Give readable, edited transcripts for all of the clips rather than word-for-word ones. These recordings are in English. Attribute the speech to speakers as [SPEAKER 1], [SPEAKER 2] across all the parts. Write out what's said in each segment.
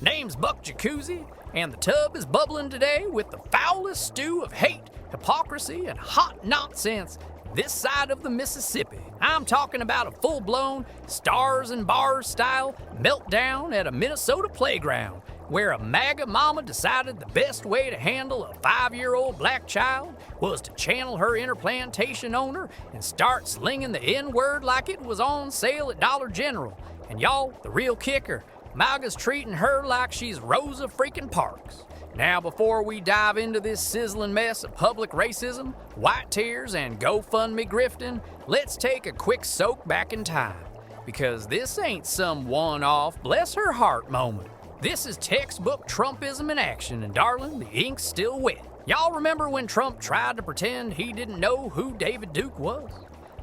[SPEAKER 1] Name's Buck Jacuzzi, and the tub is bubbling today with the foulest stew of hate, hypocrisy, and hot nonsense this side of the Mississippi. I'm talking about a full-blown stars and bars style meltdown at a Minnesota playground where a MAGA mama decided the best way to handle a 5-year-old black child was to channel her inner plantation owner and start slinging the N-word like it was on sale at Dollar General. And y'all, the real kicker, MAGA's treating her like she's Rosa freaking Parks. Now, before we dive into this sizzling mess of public racism, white tears, and GoFundMe grifting, let's take a quick soak back in time. Because this ain't some one-off, bless her heart moment. This is textbook Trumpism in action, and darling, the ink's still wet. Y'all remember when Trump tried to pretend he didn't know who David Duke was?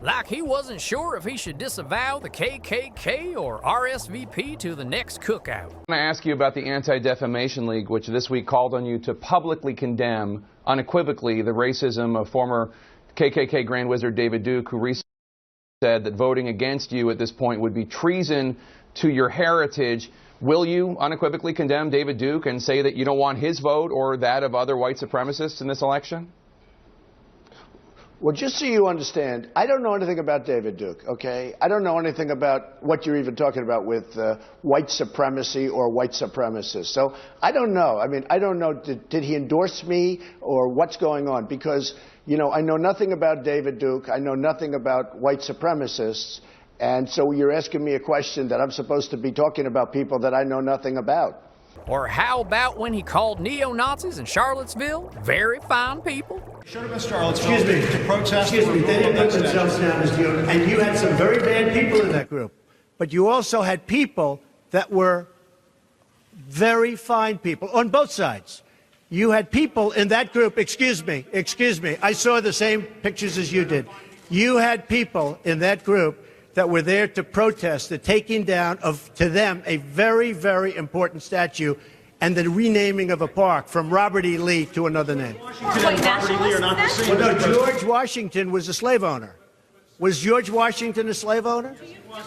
[SPEAKER 1] Like he wasn't sure if he should disavow the KKK or RSVP to the next cookout.
[SPEAKER 2] I want to ask you about the Anti-Defamation League, which this week called on you to publicly condemn, unequivocally, the racism of former KKK Grand Wizard David Duke, who recently said that voting against you at this point would be treason to your heritage. Will you unequivocally condemn David Duke and say that you don't want his vote or that of other white supremacists in this election?
[SPEAKER 3] Well, just so you understand, I don't know anything about David Duke, okay? I don't know anything about what you're even talking about with white supremacy or white supremacists. So I don't know. I mean, I don't know, did he endorse me or what's going on? Because, you know, I know nothing about David Duke. I know nothing about white supremacists. And so you're asking me a question that I'm supposed to be talking about people that I know nothing about.
[SPEAKER 1] Or how about when he called neo-Nazis in Charlottesville very fine people?
[SPEAKER 4] Should have been Charlottesville to protest.
[SPEAKER 5] Excuse me, they didn't put themselves down as neo, and you had some very bad people in that group. But you also had people that were very fine people on both sides. You had people in that group, excuse me, I saw the same pictures as you did. You had people in that group that were there to protest the taking down of, to them, a very, very important statue and the renaming of a park from Robert E. Lee to another name. Well, no, George Washington was a slave owner. Was George Washington a slave owner?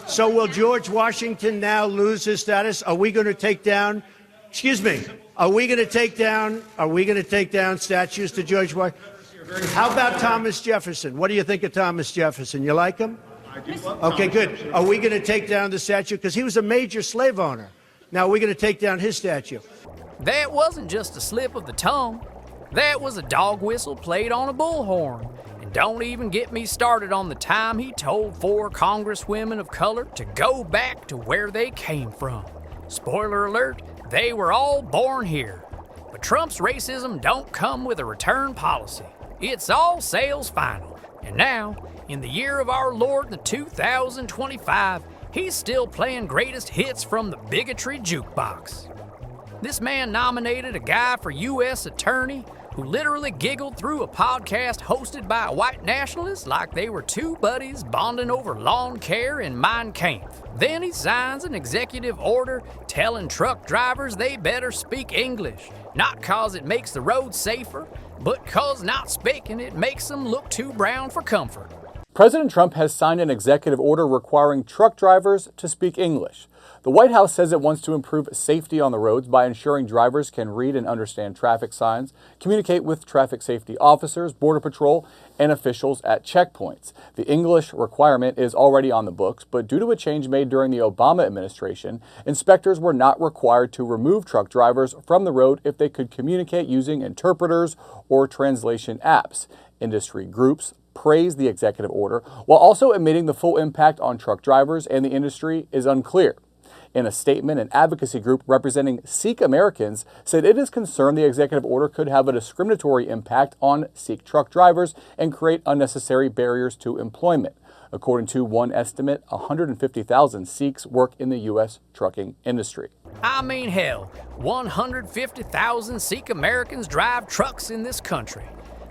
[SPEAKER 5] So will George Washington now lose his status? Are we going to take down, excuse me, are we going to take down statues to George Washington? How about Thomas Jefferson? What do you think of Thomas Jefferson? You like him? Okay, good. Are we going to take down the statue? Because he was a major slave owner. Now, are we going to take down his statue?
[SPEAKER 1] That wasn't just a slip of the tongue. That was a dog whistle played on a bullhorn. And don't even get me started on the time he told 4 congresswomen of color to go back to where they came from. Spoiler alert, they were all born here. But Trump's racism don't come with a return policy. It's all sales final. And now, in the year of our Lord, the 2025, he's still playing greatest hits from the bigotry jukebox. This man nominated a guy for U.S. attorney who literally giggled through a podcast hosted by a white nationalist like they were two buddies bonding over lawn care and Mein Kampf. Then he signs an executive order telling truck drivers they better speak English, not cause it makes the road safer, but cause not speaking it makes them look too brown for comfort.
[SPEAKER 6] President Trump has signed an executive order requiring truck drivers to speak English. The White House says it wants to improve safety on the roads by ensuring drivers can read and understand traffic signs, communicate with traffic safety officers, Border Patrol, and officials at checkpoints. The English requirement is already on the books, but due to a change made during the Obama administration, inspectors were not required to remove truck drivers from the road if they could communicate using interpreters or translation apps. Industry groups praised the executive order, while also admitting the full impact on truck drivers and the industry is unclear. In a statement, an advocacy group representing Sikh Americans said it is concerned the executive order could have a discriminatory impact on Sikh truck drivers and create unnecessary barriers to employment. According to one estimate, 150,000 Sikhs work in the U.S. trucking industry.
[SPEAKER 1] I mean, hell, 150,000 Sikh Americans drive trucks in this country.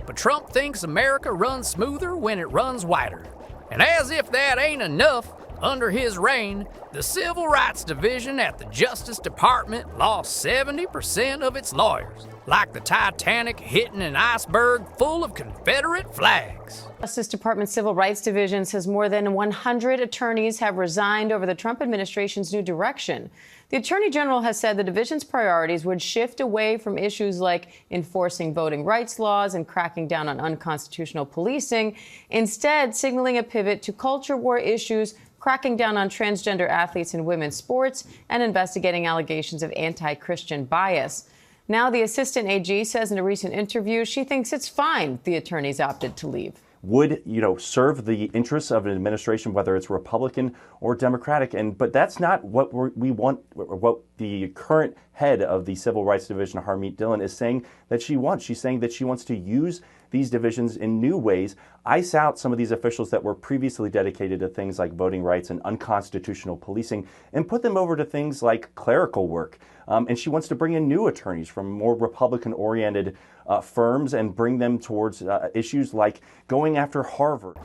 [SPEAKER 1] But Trump thinks America runs smoother when it runs wider. And as if that ain't enough, under his reign, the Civil Rights Division at the Justice Department lost 70% of its lawyers. like the Titanic hitting an iceberg full of Confederate flags.
[SPEAKER 7] Justice Department Civil Rights Division says more than 100 attorneys have resigned over the Trump administration's new direction. The Attorney General has said the division's priorities would shift away from issues like enforcing voting rights laws and cracking down on unconstitutional policing, instead signaling a pivot to culture war issues, cracking down on transgender athletes in women's sports, and investigating allegations of anti-Christian bias. Now, the assistant AG says in a recent interview she thinks it's fine the attorneys opted to leave.
[SPEAKER 8] Would, serve the interests of an administration, whether it's Republican or Democratic. But that's not what we want, what the current head of the Civil Rights Division, Harmeet Dillon, is saying that she wants. She's saying that she wants to use these divisions in new ways, ice out some of these officials that were previously dedicated to things like voting rights and unconstitutional policing, and put them over to things like clerical work. And she wants to bring in new attorneys from more Republican-oriented firms and bring them towards issues like going after Harvard.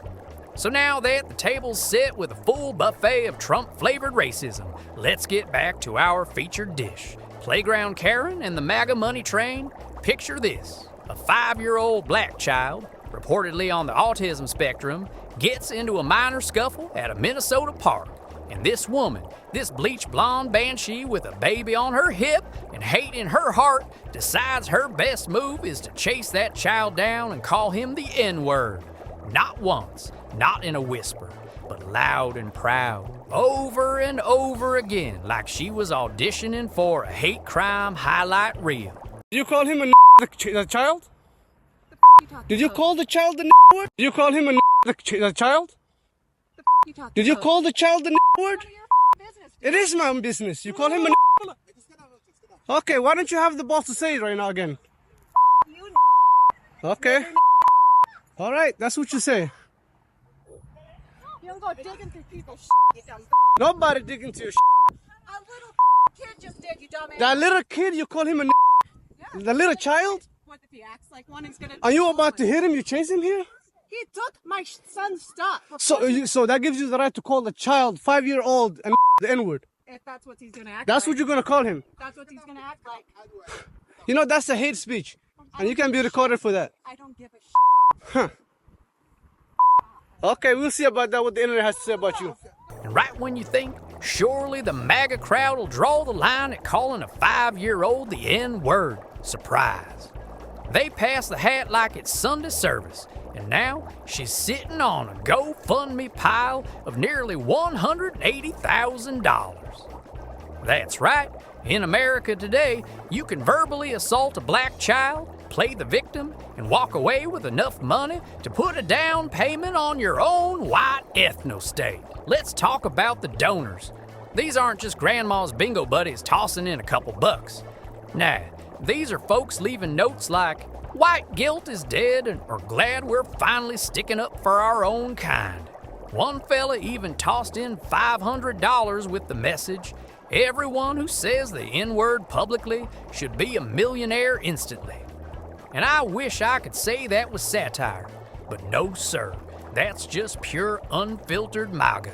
[SPEAKER 1] So now that the table's set with a full buffet of Trump-flavored racism, let's get back to our featured dish. Playground Karen and the MAGA money train. Picture this. A 5-year-old black child, reportedly on the autism spectrum, gets into a minor scuffle at a Minnesota park. And this woman, this bleach blonde banshee with a baby on her hip and hate in her heart, decides her best move is to chase that child down and call him the N-word. Not once, not in a whisper, but loud and proud, over and over again, like she was auditioning for a hate crime highlight reel.
[SPEAKER 9] Did you call him the child? Did you call the child the word? Did you call him the child? Did you call the child the word? It is my own business. You call him a Okay, why don't you have the balls to say it right now again? Okay. All right, that's what you say.
[SPEAKER 10] You don't go digging through people's you dumb.
[SPEAKER 9] Nobody digging through your
[SPEAKER 10] A little kid just did, you dumbass.
[SPEAKER 9] That little kid, you call him a
[SPEAKER 10] Yeah.
[SPEAKER 9] The little child?
[SPEAKER 10] What if he acts like one, he's gonna...
[SPEAKER 9] Are you about to hit him? You chase him here?
[SPEAKER 10] He took my son's stuff.
[SPEAKER 9] So that gives you the right to call the child, 5-year-old, and the N-word.
[SPEAKER 10] If that's what he's gonna act
[SPEAKER 9] That's
[SPEAKER 10] like.
[SPEAKER 9] what you're gonna call him.
[SPEAKER 10] That's what he's gonna act like.
[SPEAKER 9] You know, that's a hate speech. And you can be recorded for that.
[SPEAKER 10] I don't give a
[SPEAKER 9] Huh. Okay, we'll see about that, what the internet has to say about you.
[SPEAKER 1] And right when you think, surely the MAGA crowd will draw the line at calling a 5-year-old the N-word, surprise. They pass the hat like it's Sunday service, and now she's sitting on a GoFundMe pile of nearly $180,000. That's right, in America today, you can verbally assault a black child, play the victim, and walk away with enough money to put a down payment on your own white ethno-state. Let's talk about the donors. These aren't just grandma's bingo buddies tossing in a couple bucks. Nah, these are folks leaving notes like, white guilt is dead and are glad we're finally sticking up for our own kind. One fella even tossed in $500 with the message, everyone who says the N-word publicly should be a millionaire instantly. And I wish I could say that was satire, but no sir, that's just pure unfiltered MAGA.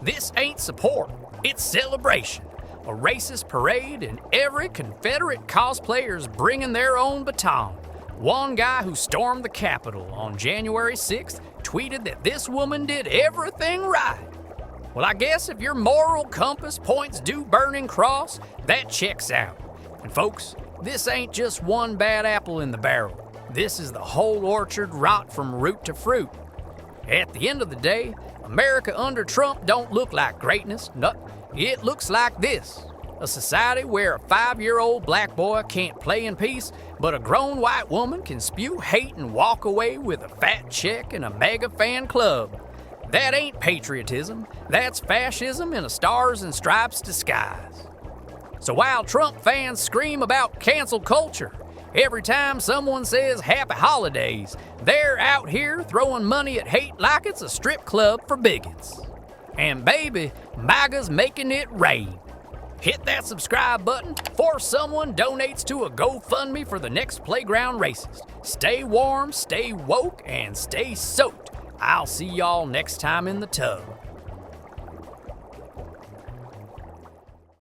[SPEAKER 1] This ain't support, it's celebration. A racist parade and every Confederate cosplayer's bringing their own baton. One guy who stormed the Capitol on January 6th tweeted that this woman did everything right. Well, I guess if your moral compass points due burning cross, that checks out. And folks, this ain't just one bad apple in the barrel. This is the whole orchard rot from root to fruit. At the end of the day, America under Trump don't look like greatness. No, it looks like this. A society where a 5-year-old black boy can't play in peace, but a grown white woman can spew hate and walk away with a fat check and a MAGA fan club. That ain't patriotism. That's fascism in a stars and stripes disguise. So while Trump fans scream about cancel culture, every time someone says happy holidays, they're out here throwing money at hate like it's a strip club for bigots. And baby, MAGA's making it rain. Hit that subscribe button before someone donates to a GoFundMe for the next playground racist. Stay warm, stay woke, and stay soaked. I'll see y'all next time in the tub.